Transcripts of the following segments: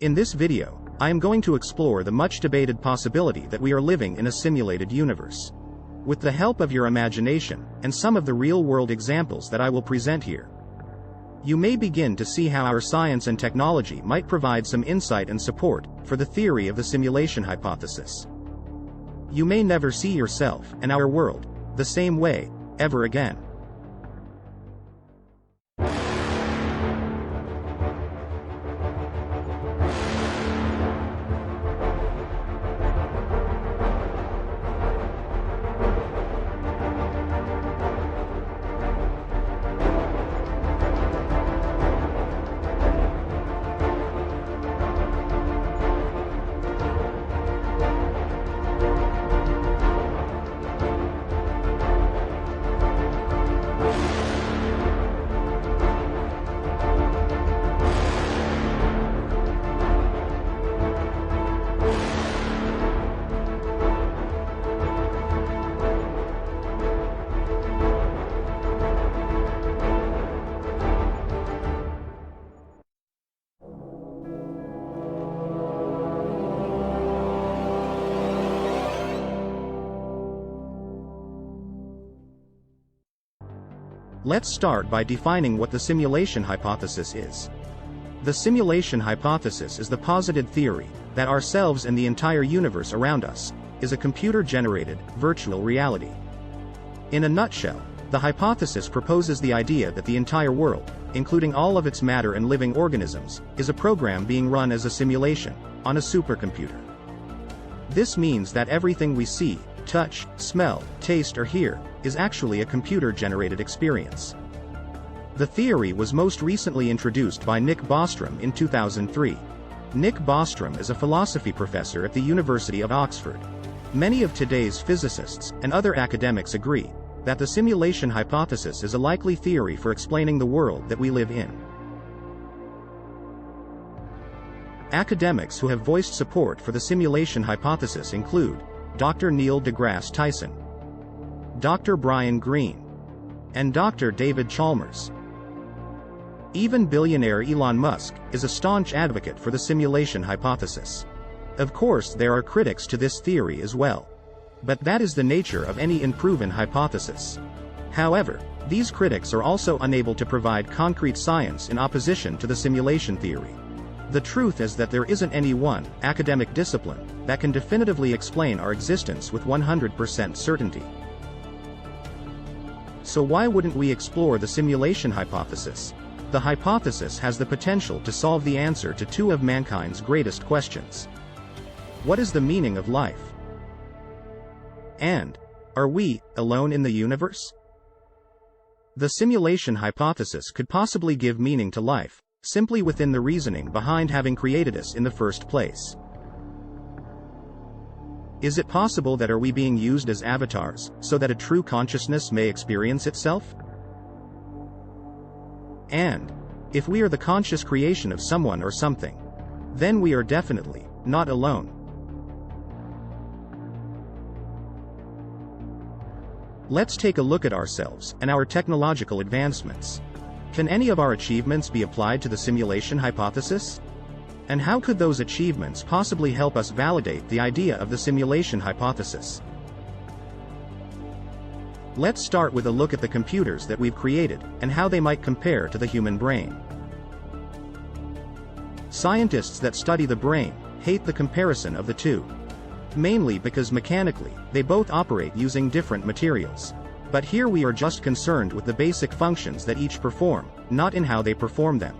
In this video, I am going to explore the much debated possibility that we are living in a simulated universe. With the help of your imagination, and some of the real-world examples that I will present here, you may begin to see how our science and technology might provide some insight and support for the theory of the simulation hypothesis. You may never see yourself and our world the same way ever again. Let's start by defining what the simulation hypothesis is. The simulation hypothesis is the posited theory that ourselves and the entire universe around us is a computer-generated, virtual reality. In a nutshell, the hypothesis proposes the idea that the entire world, including all of its matter and living organisms, is a program being run as a simulation on a supercomputer. This means that everything we see, touch, smell, taste or hear is actually a computer-generated experience. The theory was most recently introduced by Nick Bostrom in 2003. Nick Bostrom is a philosophy professor at the University of Oxford. Many of today's physicists and other academics agree that the simulation hypothesis is a likely theory for explaining the world that we live in. Academics who have voiced support for the simulation hypothesis include Dr. Neil deGrasse Tyson, Dr. Brian Greene, and Dr. David Chalmers. Even billionaire Elon Musk is a staunch advocate for the simulation hypothesis. Of course, there are critics to this theory as well. But that is the nature of any unproven hypothesis. However, these critics are also unable to provide concrete science in opposition to the simulation theory. The truth is that there isn't any one academic discipline that can definitively explain our existence with 100% certainty. So why wouldn't we explore the simulation hypothesis? The hypothesis has the potential to solve the answer to two of mankind's greatest questions. What is the meaning of life? And, are we alone in the universe? The simulation hypothesis could possibly give meaning to life, simply within the reasoning behind having created us in the first place. Is it possible that are we being used as avatars, so that a true consciousness may experience itself? And, if we are the conscious creation of someone or something, then we are definitely not alone. Let's take a look at ourselves and our technological advancements. Can any of our achievements be applied to the simulation hypothesis? And how could those achievements possibly help us validate the idea of the simulation hypothesis? Let's start with a look at the computers that we've created, and how they might compare to the human brain. Scientists that study the brain hate the comparison of the two. Mainly because mechanically, they both operate using different materials. But here we are just concerned with the basic functions that each perform, not in how they perform them.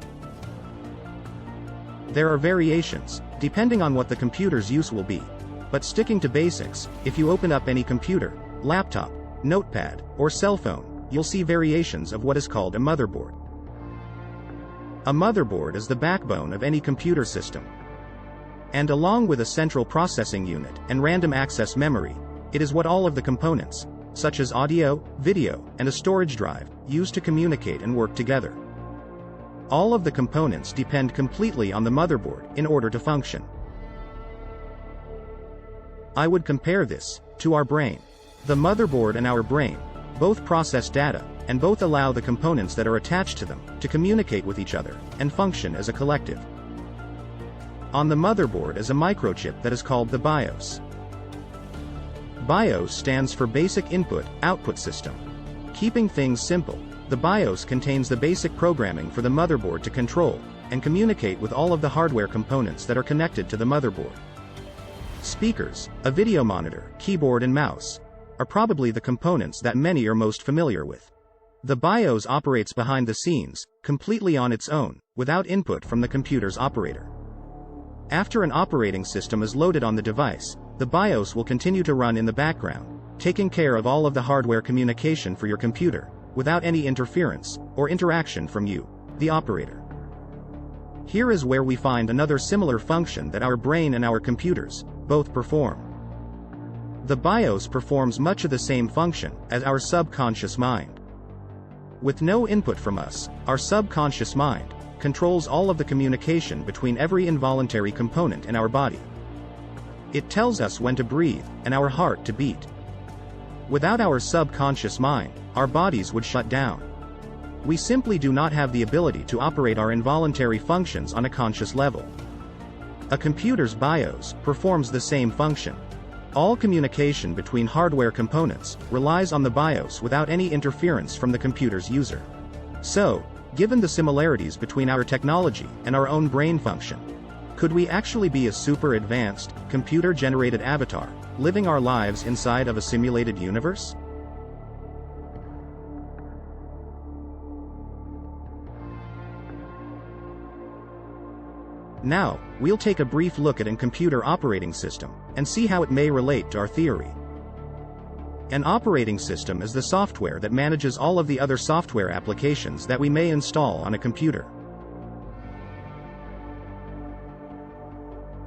There are variations, depending on what the computer's use will be. But sticking to basics, if you open up any computer, laptop, notepad, or cell phone, you'll see variations of what is called a motherboard. A motherboard is the backbone of any computer system. And along with a central processing unit and random access memory, it is what all of the components, such as audio, video, and a storage drive, use to communicate and work together. All of the components depend completely on the motherboard in order to function. I would compare this to our brain. The motherboard and our brain both process data, and both allow the components that are attached to them to communicate with each other and function as a collective. On the motherboard is a microchip that is called the BIOS. BIOS stands for Basic Input-Output System. Keeping things simple, the BIOS contains the basic programming for the motherboard to control and communicate with all of the hardware components that are connected to the motherboard. Speakers, a video monitor, keyboard and mouse are probably the components that many are most familiar with. The BIOS operates behind the scenes, completely on its own, without input from the computer's operator. After an operating system is loaded on the device, the BIOS will continue to run in the background, taking care of all of the hardware communication for your computer, without any interference or interaction from you, the operator. Here is where we find another similar function that our brain and our computers both perform. The BIOS performs much of the same function as our subconscious mind. With no input from us, our subconscious mind controls all of the communication between every involuntary component in our body. It tells us when to breathe and our heart to beat. Without our subconscious mind, our bodies would shut down. We simply do not have the ability to operate our involuntary functions on a conscious level. A computer's BIOS performs the same function. All communication between hardware components relies on the BIOS without any interference from the computer's user. So, given the similarities between our technology and our own brain function, could we actually be a super advanced, computer-generated avatar, living our lives inside of a simulated universe? Now, we'll take a brief look at a computer operating system, and see how it may relate to our theory. An operating system is the software that manages all of the other software applications that we may install on a computer.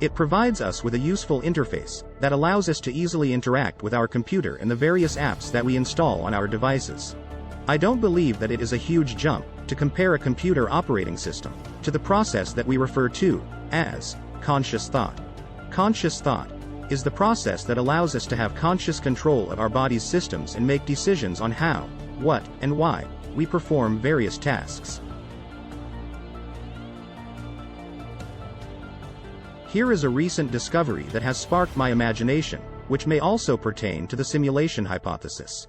It provides us with a useful interface that allows us to easily interact with our computer and the various apps that we install on our devices. I don't believe that it is a huge jump to compare a computer operating system to the process that we refer to as conscious thought. Conscious thought is the process that allows us to have conscious control of our body's systems and make decisions on how, what, and why we perform various tasks. Here is a recent discovery that has sparked my imagination, which may also pertain to the simulation hypothesis.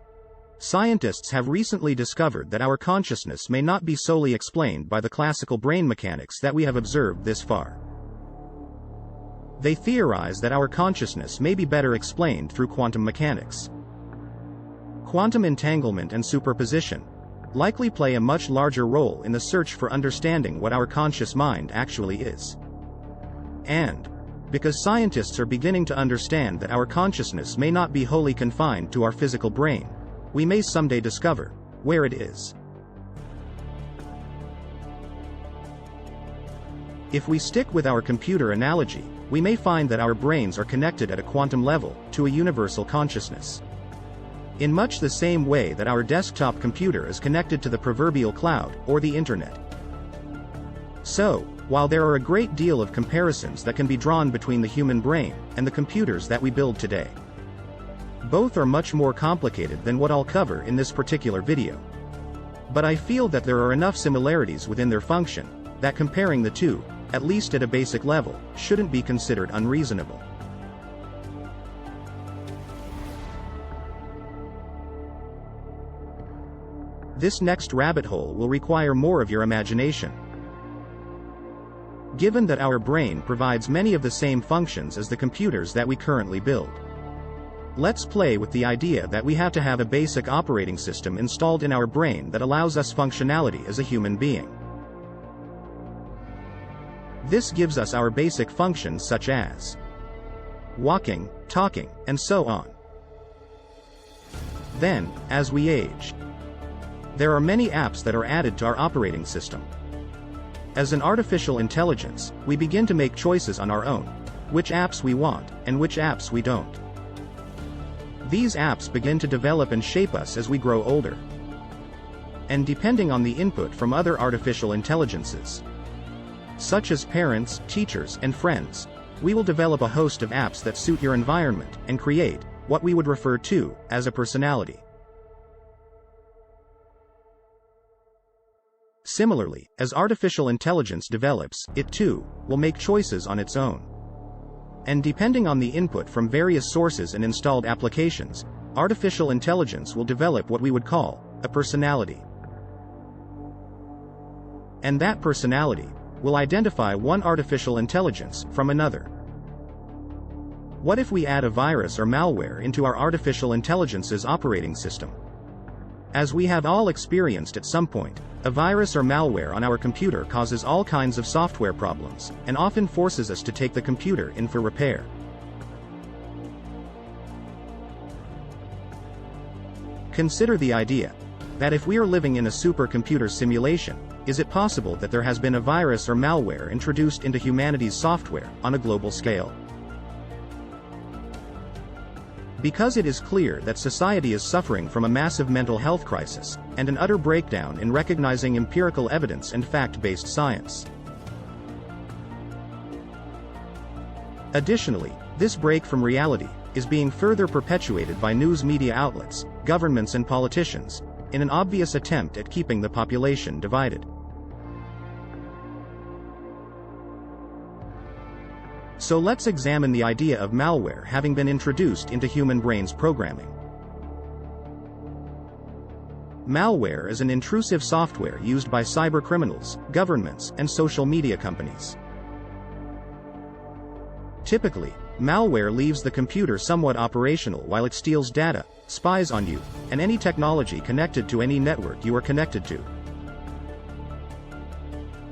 Scientists have recently discovered that our consciousness may not be solely explained by the classical brain mechanics that we have observed this far. They theorize that our consciousness may be better explained through quantum mechanics. Quantum entanglement and superposition likely play a much larger role in the search for understanding what our conscious mind actually is. And, because scientists are beginning to understand that our consciousness may not be wholly confined to our physical brain, we may someday discover where it is. If we stick with our computer analogy, we may find that our brains are connected at a quantum level to a universal consciousness. In much the same way that our desktop computer is connected to the proverbial cloud or the internet. So, while there are a great deal of comparisons that can be drawn between the human brain and the computers that we build today, both are much more complicated than what I'll cover in this particular video. But I feel that there are enough similarities within their function that comparing the two, at least at a basic level, shouldn't be considered unreasonable. This next rabbit hole will require more of your imagination. Given that our brain provides many of the same functions as the computers that we currently build, let's play with the idea that we have to have a basic operating system installed in our brain that allows us functionality as a human being. This gives us our basic functions such as walking, talking, and so on. Then, as we age, there are many apps that are added to our operating system. As an artificial intelligence, we begin to make choices on our own, which apps we want, and which apps we don't. These apps begin to develop and shape us as we grow older. And depending on the input from other artificial intelligences, such as parents, teachers, and friends, we will develop a host of apps that suit your environment and create what we would refer to as a personality. Similarly, as artificial intelligence develops, it too will make choices on its own. And depending on the input from various sources and installed applications, artificial intelligence will develop what we would call a personality. And that personality will identify one artificial intelligence from another. What if we add a virus or malware into our artificial intelligence's operating system? As we have all experienced at some point, a virus or malware on our computer causes all kinds of software problems, and often forces us to take the computer in for repair. Consider the idea that if we are living in a supercomputer simulation, is it possible that there has been a virus or malware introduced into humanity's software on a global scale? Because it is clear that society is suffering from a massive mental health crisis, and an utter breakdown in recognizing empirical evidence and fact-based science. Additionally, this break from reality is being further perpetuated by news media outlets, governments and politicians, in an obvious attempt at keeping the population divided. So let's examine the idea of malware having been introduced into human brains programming. Malware is an intrusive software used by cybercriminals, governments, and social media companies. Typically, malware leaves the computer somewhat operational while it steals data, spies on you, and any technology connected to any network you are connected to.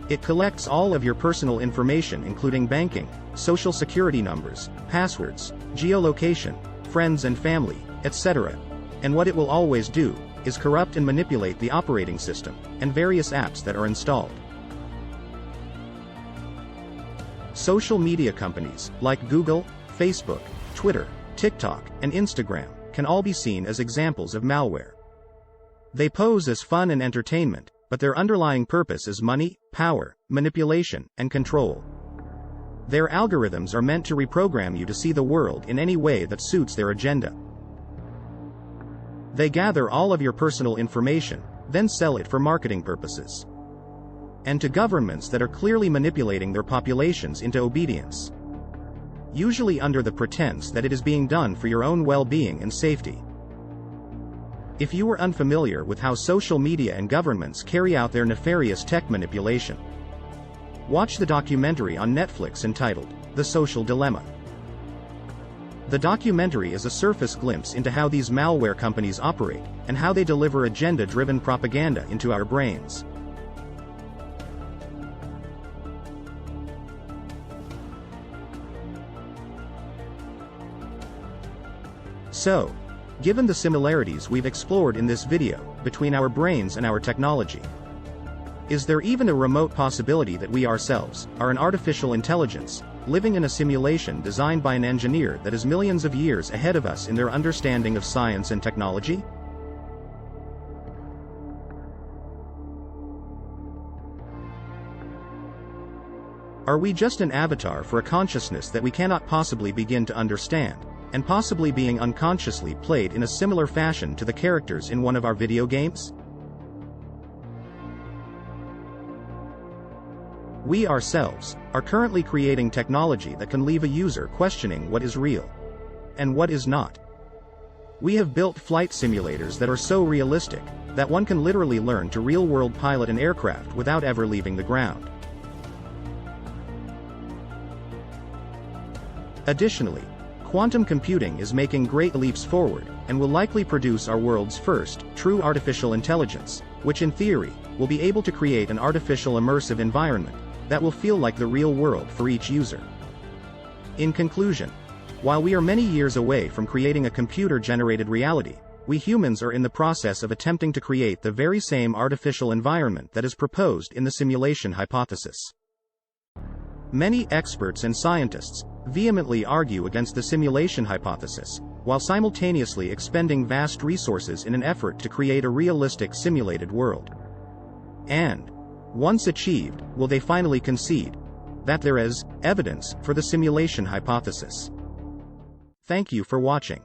It collects all of your personal information including banking, social security numbers, passwords, geolocation, friends and family, etc. And what it will always do is corrupt and manipulate the operating system and various apps that are installed. Social media companies like Google, Facebook, Twitter, TikTok, and Instagram can all be seen as examples of malware. They pose as fun and entertainment, but their underlying purpose is money, power, manipulation, and control. Their algorithms are meant to reprogram you to see the world in any way that suits their agenda. They gather all of your personal information, then sell it for marketing purposes. And to governments that are clearly manipulating their populations into obedience. Usually under the pretense that it is being done for your own well-being and safety. If you are unfamiliar with how social media and governments carry out their nefarious tech manipulation, watch the documentary on Netflix entitled The Social Dilemma. The documentary is a surface glimpse into how these malware companies operate, and how they deliver agenda-driven propaganda into our brains. So, given the similarities we've explored in this video, between our brains and our technology, is there even a remote possibility that we ourselves are an artificial intelligence, living in a simulation designed by an engineer that is millions of years ahead of us in their understanding of science and technology? Are we just an avatar for a consciousness that we cannot possibly begin to understand, and possibly being unconsciously played in a similar fashion to the characters in one of our video games? We ourselves are currently creating technology that can leave a user questioning what is real and what is not. We have built flight simulators that are so realistic that one can literally learn to real-world pilot an aircraft without ever leaving the ground. Additionally, quantum computing is making great leaps forward, and will likely produce our world's first, true artificial intelligence, which in theory, will be able to create an artificial immersive environment, that will feel like the real world for each user. In conclusion, while we are many years away from creating a computer-generated reality, we humans are in the process of attempting to create the very same artificial environment that is proposed in the simulation hypothesis. Many experts and scientists vehemently argue against the simulation hypothesis, while simultaneously expending vast resources in an effort to create a realistic simulated world. And, once achieved, will they finally concede that there is evidence for the simulation hypothesis? Thank you for watching.